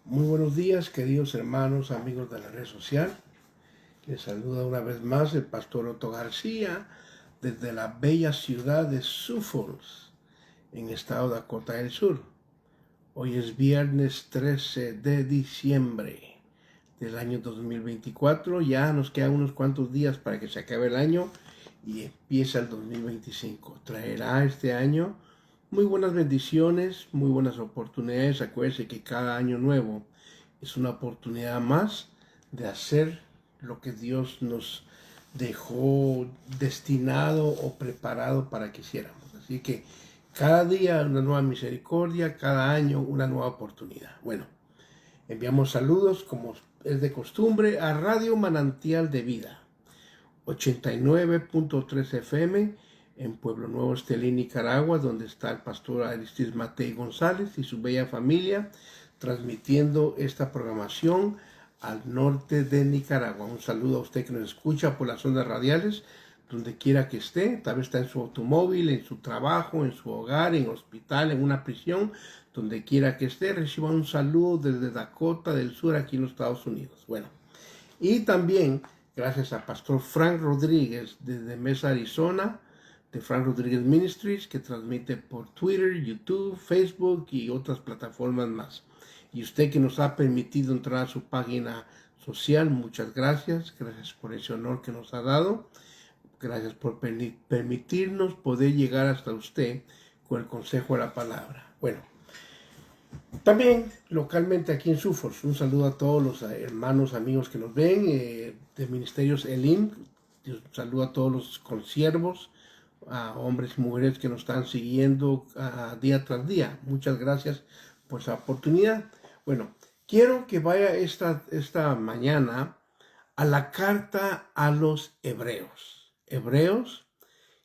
Muy buenos días, queridos hermanos, amigos de la red social. Les saluda una vez más el pastor Otto García desde la bella ciudad de Sioux Falls, en el estado de Dakota del Sur. Hoy es viernes 13 de diciembre del año 2024. Ya nos quedan unos cuantos días para que se acabe el año y empieza el 2025. Traerá este año muy buenas bendiciones, muy buenas oportunidades. Acuérdense que cada año nuevo es una oportunidad más de hacer lo que Dios nos dejó destinado o preparado para que hiciéramos. Así que cada día una nueva misericordia, cada año una nueva oportunidad. Bueno, enviamos saludos como es de costumbre a Radio Manantial de Vida, 89.3 FM en Pueblo Nuevo, Estelí, Nicaragua, donde está el pastor Aristis Matei González y su bella familia, transmitiendo esta programación al norte de Nicaragua. Un saludo a usted que nos escucha por las ondas radiales, donde quiera que esté, tal vez está en su automóvil, en su trabajo, en su hogar, en hospital, en una prisión, donde quiera que esté, reciba un saludo desde Dakota del Sur, aquí en los Estados Unidos. Bueno, y también gracias a Pastor Frank Rodríguez desde Mesa, Arizona, de Frank Rodríguez Ministries, que transmite por Twitter, YouTube, Facebook y otras plataformas más. Y usted que nos ha permitido entrar a su página social, muchas gracias. Gracias por ese honor que nos ha dado. Gracias por permitirnos poder llegar hasta usted con el consejo de la palabra. Bueno, también localmente aquí en Sufos, un saludo a todos los hermanos, amigos que nos ven, de Ministerios Elim, un saludo a todos los consiervos, a hombres y mujeres que nos están siguiendo día tras día. Muchas gracias por esa oportunidad. Bueno, quiero que vaya esta mañana a la carta a los Hebreos. Hebreos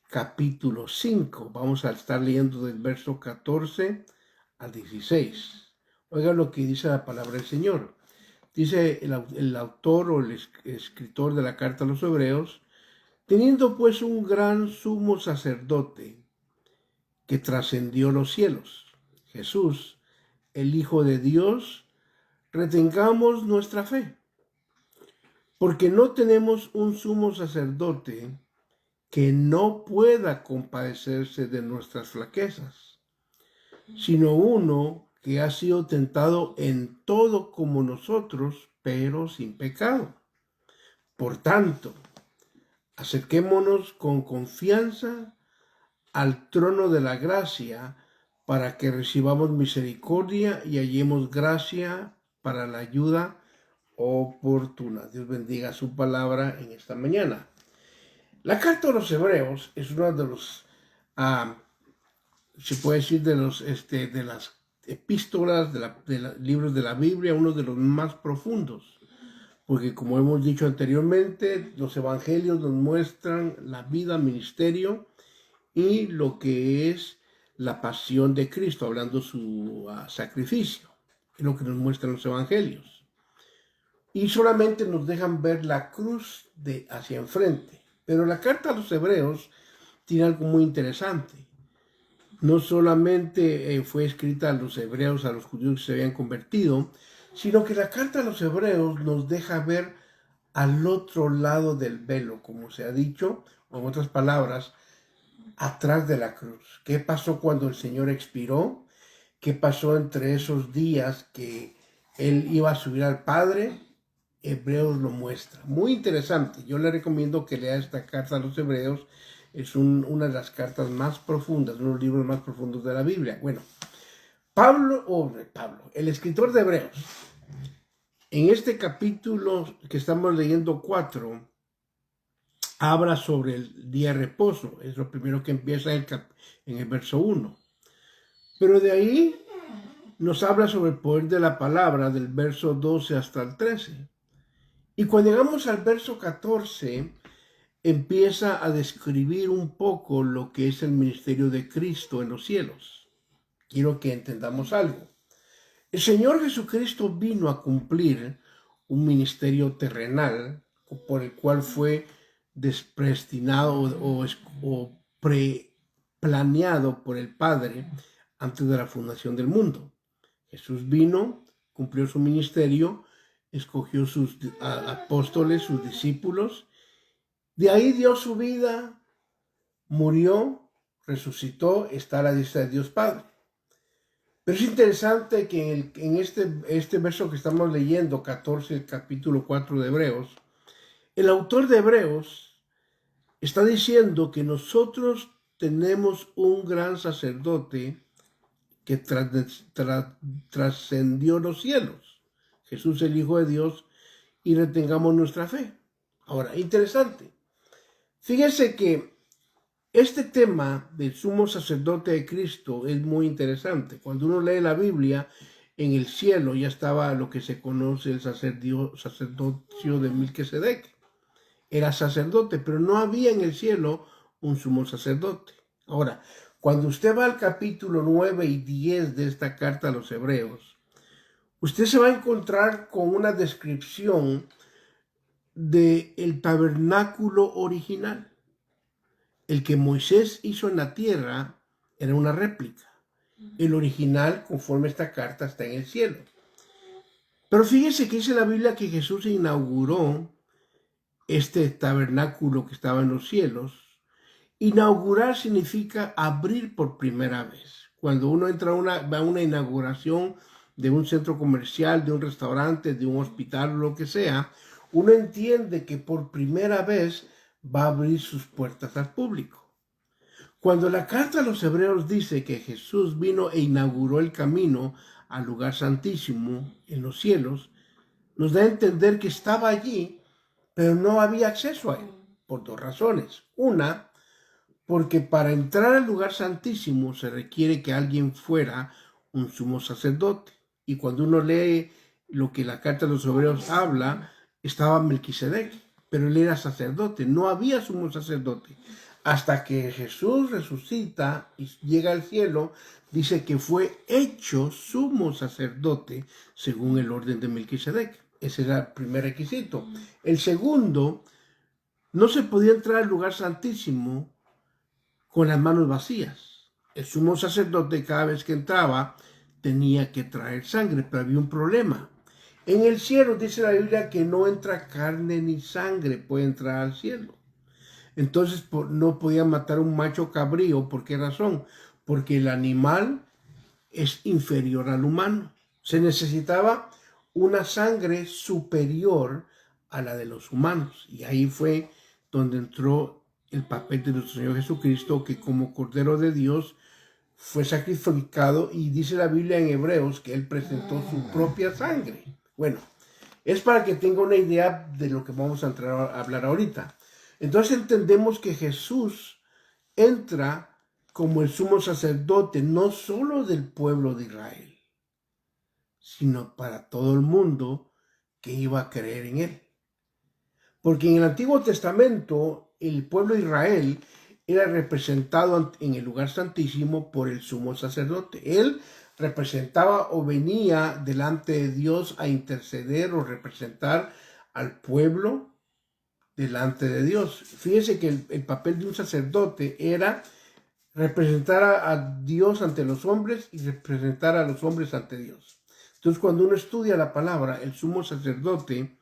capítulo 5. Vamos a estar leyendo del verso 14 al 16. Oiga lo que dice la palabra del Señor. Dice el autor o el escritor de la carta a los Hebreos: teniendo pues un gran sumo sacerdote que trascendió los cielos, Jesús, el Hijo de Dios, retengamos nuestra fe, porque no tenemos un sumo sacerdote que no pueda compadecerse de nuestras flaquezas, sino uno que ha sido tentado en todo como nosotros, pero sin pecado. Por tanto, acerquémonos con confianza al trono de la gracia para que recibamos misericordia y hallemos gracia para la ayuda oportuna. Dios bendiga su palabra en esta mañana. La carta a los Hebreos es uno de los, se puede decir, de las epístolas, de los libros de la Biblia, uno de los más profundos. Porque como hemos dicho anteriormente, los evangelios nos muestran la vida, ministerio y lo que es la pasión de Cristo, hablando su sacrificio. Es lo que nos muestran los evangelios. Y solamente nos dejan ver la cruz de hacia enfrente. Pero la carta a los Hebreos tiene algo muy interesante. No solamente fue escrita a los hebreos, a los judíos que se habían convertido, sino que la carta a los Hebreos nos deja ver al otro lado del velo, como se ha dicho, o en otras palabras, atrás de la cruz. ¿Qué pasó cuando el Señor expiró? ¿Qué pasó entre esos días que Él iba a subir al Padre? Hebreos lo muestra. Muy interesante. Yo le recomiendo que lea esta carta a los Hebreos. Es una de las cartas más profundas, uno de los libros más profundos de la Biblia. Bueno, Pablo, el escritor de Hebreos, en este capítulo que estamos leyendo 4, habla sobre el día de reposo. Es lo primero que empieza en el verso 1. Pero de ahí nos habla sobre el poder de la palabra, del verso 12 hasta el 13. Y cuando llegamos al verso 14, empieza a describir un poco lo que es el ministerio de Cristo en los cielos. Quiero que entendamos algo. El Señor Jesucristo vino a cumplir un ministerio terrenal por el cual fue predestinado o planeado por el Padre antes de la fundación del mundo. Jesús vino cumplió su ministerio, escogió sus apóstoles, sus discípulos. De ahí dio su vida, murió, resucitó, está a la diestra de Dios Padre. Pero es interesante que en este verso que estamos leyendo, 14, el capítulo 4 de Hebreos, el autor de Hebreos está diciendo que nosotros tenemos un gran sacerdote que trascendió los cielos, Jesús el Hijo de Dios, y retengamos nuestra fe. Ahora, interesante. Fíjese que este tema del sumo sacerdote de Cristo es muy interesante. Cuando uno lee la Biblia, en el cielo ya estaba lo que se conoce el sacerdocio de Melquisedec. Era sacerdote, pero no había en el cielo un sumo sacerdote. Ahora, cuando usted va al capítulo 9 y 10 de esta carta a los Hebreos, usted se va a encontrar con una descripción del tabernáculo original. El que Moisés hizo en la tierra era una réplica. El original, conforme esta carta, está en el cielo. Pero fíjese que dice la Biblia que Jesús inauguró este tabernáculo que estaba en los cielos. Inaugurar significa abrir por primera vez. Cuando uno entra va a una inauguración de un centro comercial, de un restaurante, de un hospital, lo que sea, uno entiende que por primera vez va a abrir sus puertas al público. Cuando la carta a los Hebreos dice que Jesús vino e inauguró el camino al lugar santísimo en los cielos, nos da a entender que estaba allí, pero no había acceso a él, por dos razones. Una, porque para entrar al lugar santísimo se requiere que alguien fuera un sumo sacerdote. Y cuando uno lee lo que la carta de los Hebreos habla, estaba Melquisedec, pero él era sacerdote, no había sumo sacerdote. Hasta que Jesús resucita y llega al cielo, dice que fue hecho sumo sacerdote según el orden de Melquisedec. Ese era el primer requisito. El segundo, no se podía entrar al lugar santísimo con las manos vacías. El sumo sacerdote cada vez que entraba tenía que traer sangre, pero había un problema. En el cielo dice la Biblia que no entra carne ni sangre, puede entrar al cielo. Entonces no podía matar un macho cabrío. ¿Por qué razón? Porque el animal es inferior al humano. Se necesitaba una sangre superior a la de los humanos. Y ahí fue donde entró el papel de nuestro Señor Jesucristo, que como Cordero de Dios fue sacrificado, y dice la Biblia en Hebreos que Él presentó su propia sangre. Bueno, es para que tenga una idea de lo que vamos a entrar a hablar ahorita. Entonces entendemos que Jesús entra como el sumo sacerdote, no solo del pueblo de Israel, sino para todo el mundo que iba a creer en Él. Porque en el Antiguo Testamento, el pueblo de Israel era representado en el lugar santísimo por el sumo sacerdote. Él representaba o venía delante de Dios a interceder o representar al pueblo delante de Dios. Fíjense que el papel de un sacerdote era representar a Dios ante los hombres y representar a los hombres ante Dios. Entonces, cuando uno estudia la palabra, el sumo sacerdote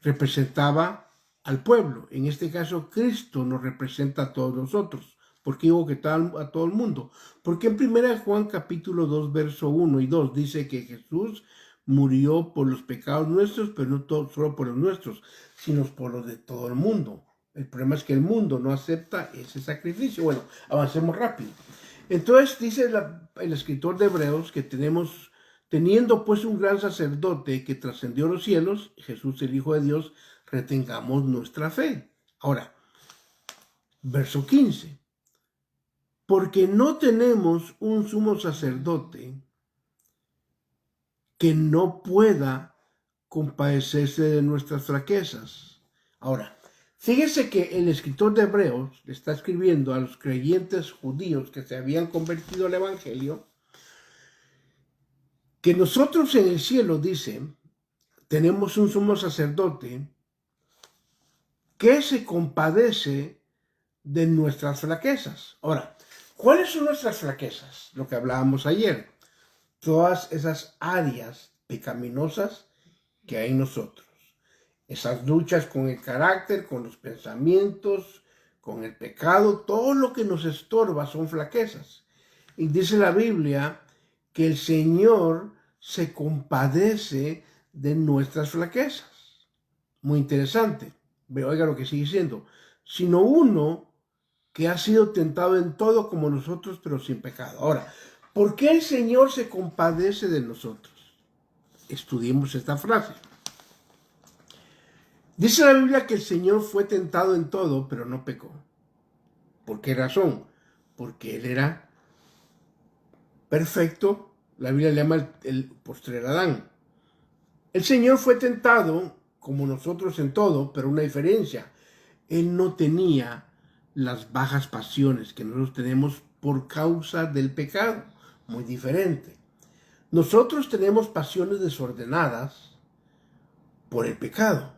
representaba al pueblo. En este caso, Cristo nos representa a todos nosotros. ¿Por qué digo que a todo el mundo? Porque en 1 Juan capítulo 2, verso 1 y 2 dice que Jesús murió por los pecados nuestros, pero no solo por los nuestros, sino por los de todo el mundo. El problema es que el mundo no acepta ese sacrificio. Bueno, avancemos rápido. Entonces dice el escritor de Hebreos que teniendo pues un gran sacerdote que trascendió los cielos, Jesús el Hijo de Dios, retengamos nuestra fe. Ahora, verso 15. Porque no tenemos un sumo sacerdote que no pueda compadecerse de nuestras fraquezas. Ahora, fíjese que el escritor de Hebreos le está escribiendo a los creyentes judíos que se habían convertido al Evangelio, que nosotros en el cielo, dice, tenemos un sumo sacerdote que se compadece de nuestras flaquezas. Ahora, ¿cuáles son nuestras flaquezas? Lo que hablábamos ayer. Todas esas áreas pecaminosas que hay en nosotros. Esas luchas con el carácter, con los pensamientos, con el pecado, todo lo que nos estorba son flaquezas. Y dice la Biblia que el Señor se compadece de nuestras flaquezas. Muy interesante. Pero oiga lo que sigue diciendo. Sino uno que ha sido tentado en todo como nosotros, pero sin pecado. Ahora, ¿por qué el Señor se compadece de nosotros? Estudiemos esta frase. Dice la Biblia que el Señor fue tentado en todo, pero no pecó. ¿Por qué razón? Porque Él era perfecto. La Biblia le llama el postrer Adán. El Señor fue tentado como nosotros en todo, pero una diferencia. Él no tenía las bajas pasiones que nosotros tenemos por causa del pecado. Muy diferente. Nosotros tenemos pasiones desordenadas por el pecado,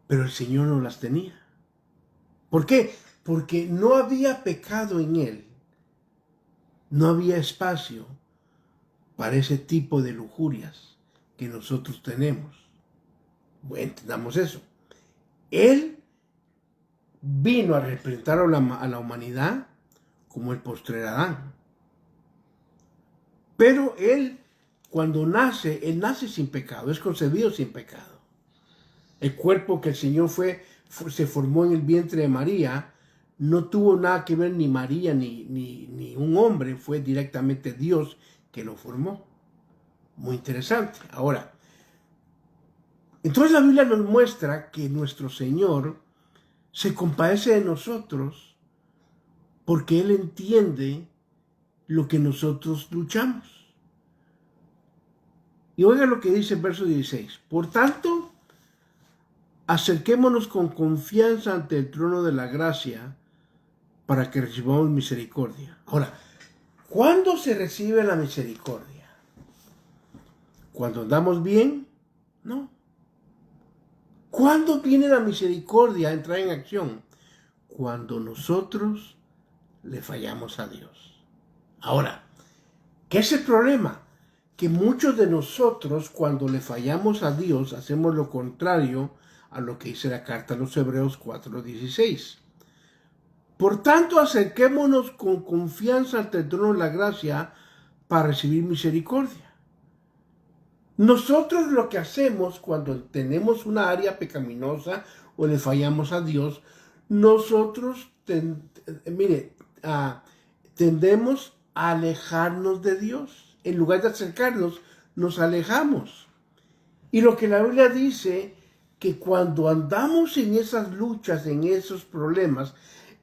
pero el Señor no las tenía. ¿Por qué? Porque no había pecado en Él. No había espacio para ese tipo de lujurias que nosotros tenemos. Bueno, entendamos eso. Él vino a representar a la humanidad como el postrer Adán. Pero Él, cuando nace, Él nace sin pecado, es concebido sin pecado. El cuerpo que el Señor se formó en el vientre de María, no tuvo nada que ver ni María ni un hombre, fue directamente Dios que lo formó. Muy interesante. Ahora, entonces la Biblia nos muestra que nuestro Señor se compadece de nosotros porque Él entiende lo que nosotros luchamos. Y oiga lo que dice el verso 16. Por tanto, acerquémonos con confianza ante el trono de la gracia para que recibamos misericordia. Ahora, ¿cuándo se recibe la misericordia? ¿Cuando andamos bien? No. ¿Cuándo viene la misericordia a entrar en acción? Cuando nosotros le fallamos a Dios. Ahora, ¿qué es el problema? Que muchos de nosotros, cuando le fallamos a Dios, hacemos lo contrario a lo que dice la carta a los Hebreos 4:16. Por tanto, acerquémonos con confianza ante el trono de la gracia para recibir misericordia. Nosotros lo que hacemos cuando tenemos una área pecaminosa o le fallamos a Dios, nosotros tendemos a alejarnos de Dios. En lugar de acercarnos, nos alejamos. Y lo que la Biblia dice, que cuando andamos en esas luchas, en esos problemas,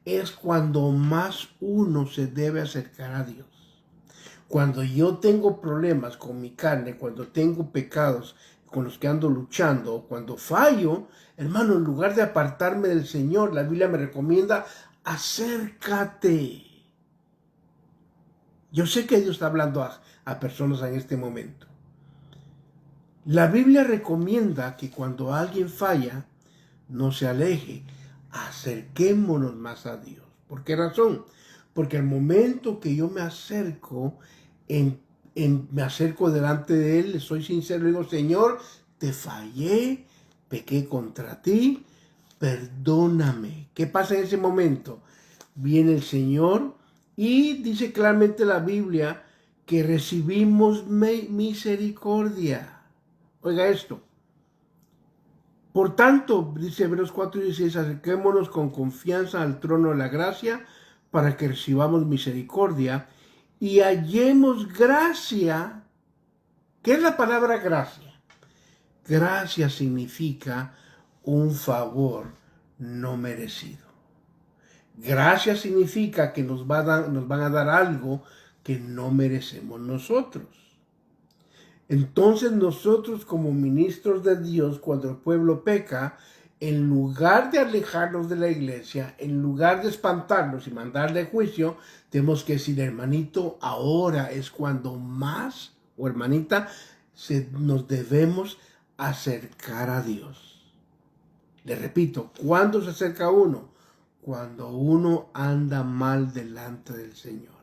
es cuando más uno se debe acercar a Dios. Cuando yo tengo problemas con mi carne, cuando tengo pecados con los que ando luchando, cuando fallo, hermano, en lugar de apartarme del Señor, la Biblia me recomienda, acércate. Yo sé que Dios está hablando a personas en este momento. La Biblia recomienda que cuando alguien falla, no se aleje, acerquémonos más a Dios. ¿Por qué razón? Porque al momento que yo me acerco, me acerco delante de Él, le soy sincero, le digo, Señor, te fallé, pequé contra ti, perdóname. ¿Qué pasa en ese momento? Viene el Señor y dice claramente la Biblia que recibimos misericordia. Oiga esto. Por tanto, dice Hebreos 4:16, acerquémonos con confianza al trono de la gracia para que recibamos misericordia y hallemos gracia. ¿Qué es la palabra gracia? Gracia significa un favor no merecido. Gracia significa que nos van a dar algo que no merecemos nosotros. Entonces nosotros como ministros de Dios, cuando el pueblo peca, en lugar de alejarnos de la iglesia, en lugar de espantarnos y mandarle juicio, tenemos que decir, hermanito, ahora es cuando más, o hermanita, nos debemos acercar a Dios. Le repito, ¿cuándo se acerca uno? Cuando uno anda mal delante del Señor.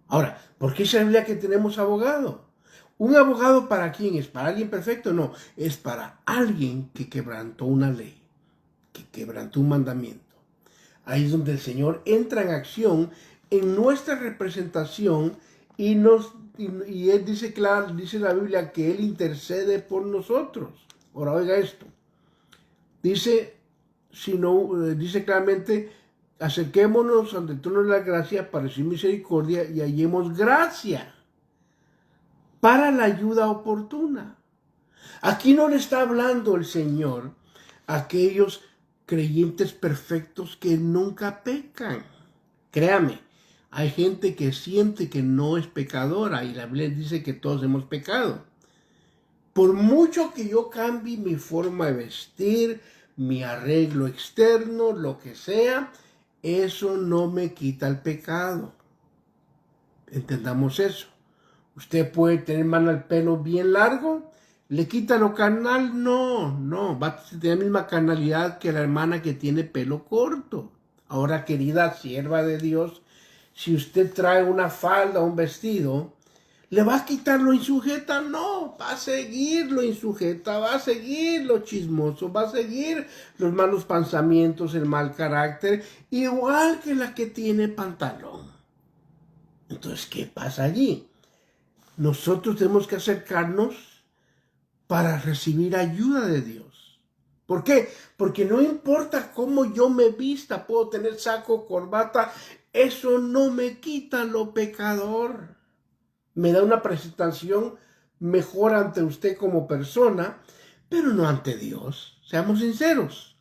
Ahora, ¿por qué se habla que tenemos abogado? ¿Un abogado para quién? ¿Es para alguien perfecto? No, es para alguien que quebrantó una ley, que quebrantó un mandamiento. Ahí es donde el Señor entra en acción en nuestra representación y Él dice, claro, dice la Biblia que Él intercede por nosotros. Ahora oiga esto. Dice, dice claramente, acerquémonos ante el trono de la gracia para recibir misericordia y hallemos gracia para la ayuda oportuna. Aquí no le está hablando el Señor a aquellos creyentes perfectos que nunca pecan. Créame, hay gente que siente que no es pecadora y la Biblia dice que todos hemos pecado. Por mucho que yo cambie mi forma de vestir, mi arreglo externo, lo que sea, eso no me quita el pecado. Entendamos eso. Usted puede tener mano el pelo bien largo, ¿le quita lo carnal? No, va a tener la misma carnalidad que la hermana que tiene pelo corto. Ahora, querida sierva de Dios, si usted trae una falda, un vestido, ¿le va a quitar lo insujeta? No, va a seguir lo insujeta, va a seguir lo chismoso, va a seguir los malos pensamientos, el mal carácter, igual que la que tiene pantalón. Entonces, ¿qué pasa allí? Nosotros tenemos que acercarnos para recibir ayuda de Dios. ¿Por qué? Porque no importa cómo yo me vista, puedo tener saco, corbata, eso no me quita lo pecador. Me da una presentación mejor ante usted como persona, pero no ante Dios. Seamos sinceros.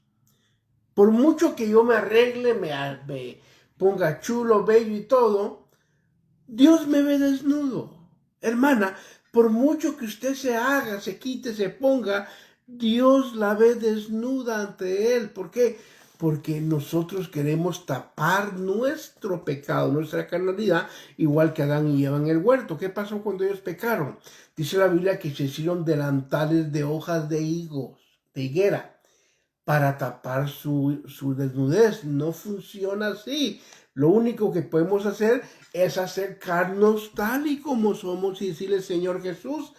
Por mucho que yo me arregle, me ponga chulo, bello y todo, Dios me ve desnudo. Hermana, por mucho que usted se haga, se quite, se ponga, Dios la ve desnuda ante Él. ¿Por qué? Porque nosotros queremos tapar nuestro pecado, nuestra carnalidad, igual que Adán y Eva en el huerto. ¿Qué pasó cuando ellos pecaron? Dice la Biblia que se hicieron delantales de hojas de higuera, para tapar su desnudez. No funciona así. Lo único que podemos hacer es acercarnos tal y como somos y decirle, Señor Jesús,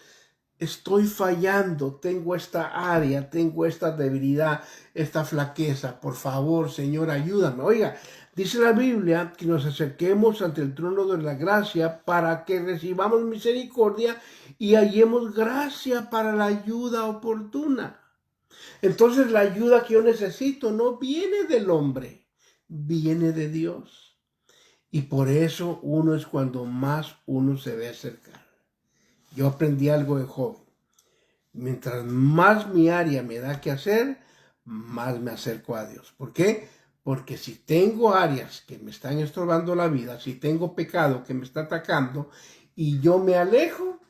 estoy fallando, tengo esta área, tengo esta debilidad, esta flaqueza. Por favor, Señor, ayúdame. Oiga, dice la Biblia que nos acerquemos ante el trono de la gracia para que recibamos misericordia y hallemos gracia para la ayuda oportuna. Entonces la ayuda que yo necesito no viene del hombre, viene de Dios. Y por eso uno es cuando más uno se ve acercar. Yo aprendí algo de Job. Mientras más mi área me da que hacer, más me acerco a Dios. ¿Por qué? Porque si tengo áreas que me están estorbando la vida, si tengo pecado que me está atacando y yo me alejo,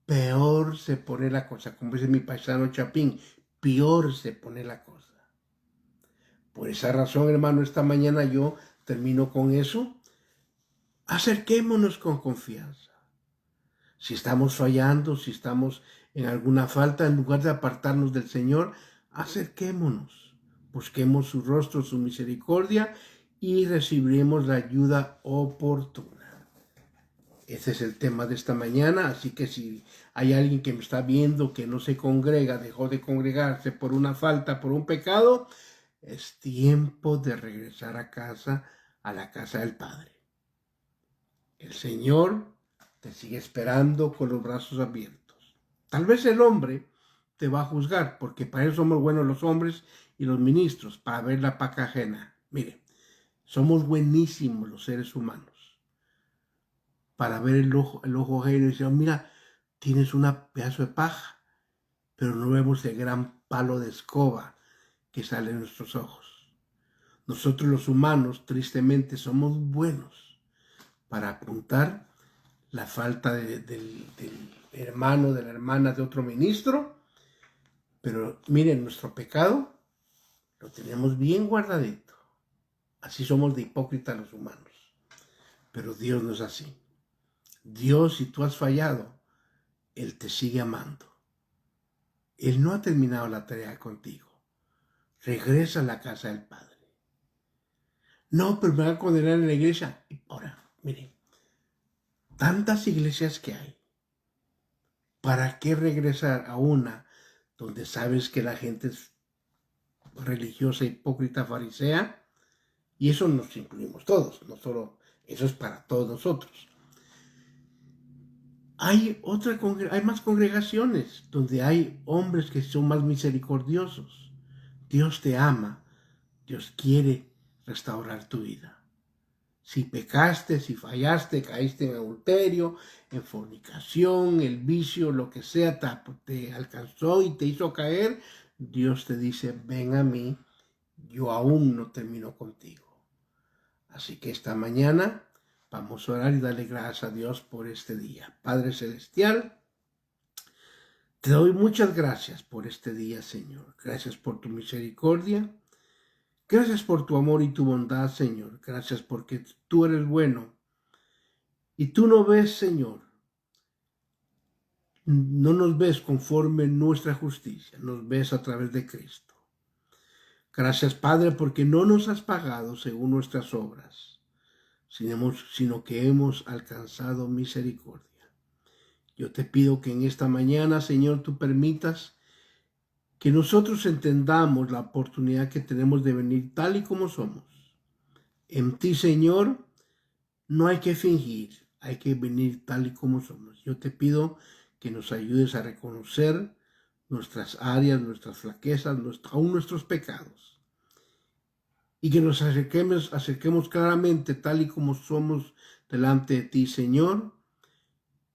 peor se pone la cosa. Como dice mi paisano Chapín, peor se pone la cosa. Por esa razón, hermano, esta mañana yo termino con eso. Acerquémonos con confianza. Si estamos fallando, si estamos en alguna falta, en lugar de apartarnos del Señor, acerquémonos. Busquemos su rostro, su misericordia y recibiremos la ayuda oportuna. Ese es el tema de esta mañana, así que si hay alguien que me está viendo que no se congrega, dejó de congregarse por una falta, por un pecado, es tiempo de regresar a casa, a la casa del Padre. El Señor te sigue esperando con los brazos abiertos. Tal vez el hombre te va a juzgar, porque para eso somos buenos los hombres y los ministros, para ver la paca ajena. Mire, somos buenísimos los seres humanos para ver el ojo ajeno y decir, oh, mira, tienes un pedazo de paja, pero no vemos el gran palo de escoba que sale en nuestros ojos. Nosotros los humanos, tristemente, somos buenos para apuntar la falta del hermano, de la hermana de otro ministro, pero miren, nuestro pecado lo tenemos bien guardadito. Así somos de hipócritas los humanos. Pero Dios no es así. Dios, si tú has fallado, Él te sigue amando. Él no ha terminado la tarea contigo. Regresa a la casa del Padre. No, pero me van a condenar en la iglesia. Ahora, miren, tantas iglesias que hay. ¿para qué regresar a una donde sabes que la gente es religiosa, hipócrita, farisea? Y eso nos incluimos todos, no solo, eso es para todos nosotros. Hay más congregaciones donde hay hombres que son más misericordiosos. Dios te ama, Dios quiere restaurar tu vida. Si pecaste, si fallaste, caíste en adulterio, en fornicación, el vicio, lo que sea, te alcanzó y te hizo caer, Dios te dice, ven a mí, yo aún no termino contigo. Así que esta mañana vamos a orar y darle gracias a Dios por este día. Padre Celestial, te doy muchas gracias por este día, Señor. Gracias por tu misericordia. Gracias por tu amor y tu bondad, Señor. Gracias porque tú eres bueno. Y tú no ves, Señor, no nos ves conforme nuestra justicia, nos ves a través de Cristo. Gracias, Padre, porque no nos has pagado según nuestras obras, sino que hemos alcanzado misericordia. Yo te pido que en esta mañana, Señor, tú permitas que nosotros entendamos la oportunidad que tenemos de venir tal y como somos. En ti, Señor, no hay que fingir, hay que venir tal y como somos. Yo te pido que nos ayudes a reconocer nuestras áreas, nuestras flaquezas, aún nuestros pecados. Y que nos acerquemos claramente tal y como somos delante de ti, Señor.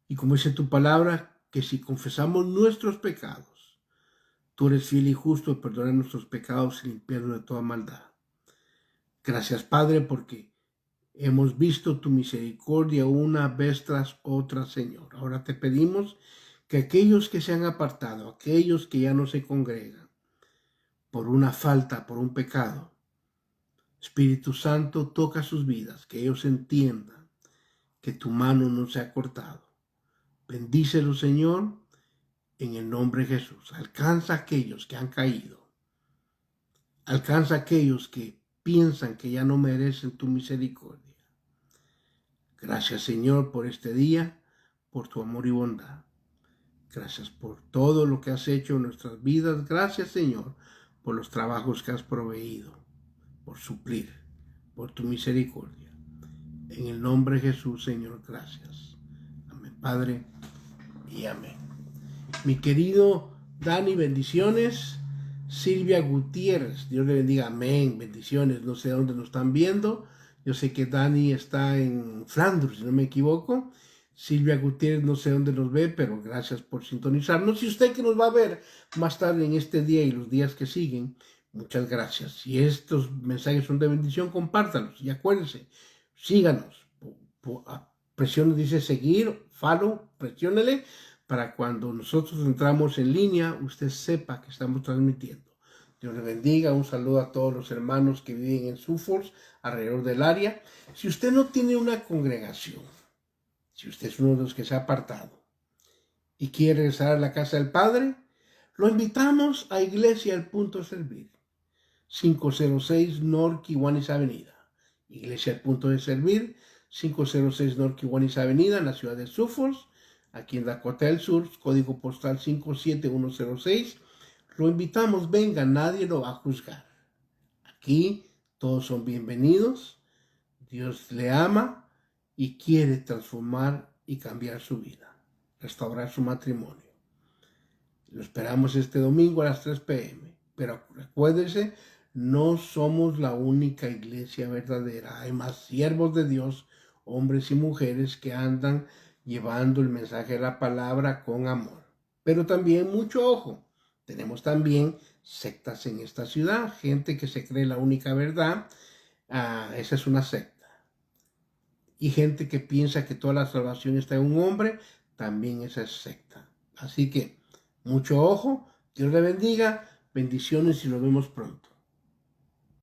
Y como dice tu palabra, que si confesamos nuestros pecados, tú eres fiel y justo en perdonar nuestros pecados y limpiarnos de toda maldad. Gracias, Padre, porque hemos visto tu misericordia una vez tras otra, Señor. Ahora te pedimos que aquellos que se han apartado, aquellos que ya no se congregan, por una falta, por un pecado, Espíritu Santo, toca sus vidas, que ellos entiendan que tu mano no se ha cortado. Bendícelos, Señor, en el nombre de Jesús. Alcanza a aquellos que han caído. Alcanza a aquellos que piensan que ya no merecen tu misericordia. Gracias, Señor, por este día, por tu amor y bondad. Gracias por todo lo que has hecho en nuestras vidas. Gracias, Señor, por los trabajos que has proveído, por suplir, por tu misericordia. En el nombre de Jesús, Señor, gracias. Amén, Padre, y amén. Mi querido Dani, bendiciones. Silvia Gutiérrez, Dios le bendiga, amén, bendiciones. No sé dónde nos están viendo. Yo sé que Dani está en Flanders, si no me equivoco. Silvia Gutiérrez, no sé dónde nos ve, pero gracias por sintonizarnos. Y usted que nos va a ver más tarde en este día y los días que siguen, muchas gracias. Si estos mensajes son de bendición, compártalos. Y acuérdense, síganos. Presione, dice seguir, follow, presiónele para cuando nosotros entramos en línea, usted sepa que estamos transmitiendo. Dios le bendiga. Un saludo a todos los hermanos que viven en Suffolk, alrededor del área. Si usted no tiene una congregación, si usted es uno de los que se ha apartado y quiere regresar a la casa del Padre, lo invitamos a Iglesia El Punto de Servir, 506 North Kiwanis Avenida. Iglesia El Punto de Servir, 506 North Kiwanis Avenida, en la ciudad de Suffolk, aquí en Dakota del Sur, código postal 57106. Lo invitamos, venga, nadie lo va a juzgar. Aquí todos son bienvenidos. Dios le ama y quiere transformar y cambiar su vida, restaurar su matrimonio. Lo esperamos este domingo a las 3 p.m. Pero recuérdense, no somos la única iglesia verdadera. Hay más siervos de Dios, hombres y mujeres que andan llevando el mensaje de la palabra con amor. Pero también, mucho ojo, tenemos también sectas en esta ciudad, gente que se cree la única verdad. Esa es una secta. Y gente que piensa que toda la salvación está en un hombre, también esa es secta. Así que, mucho ojo, Dios le bendiga, bendiciones y nos vemos pronto.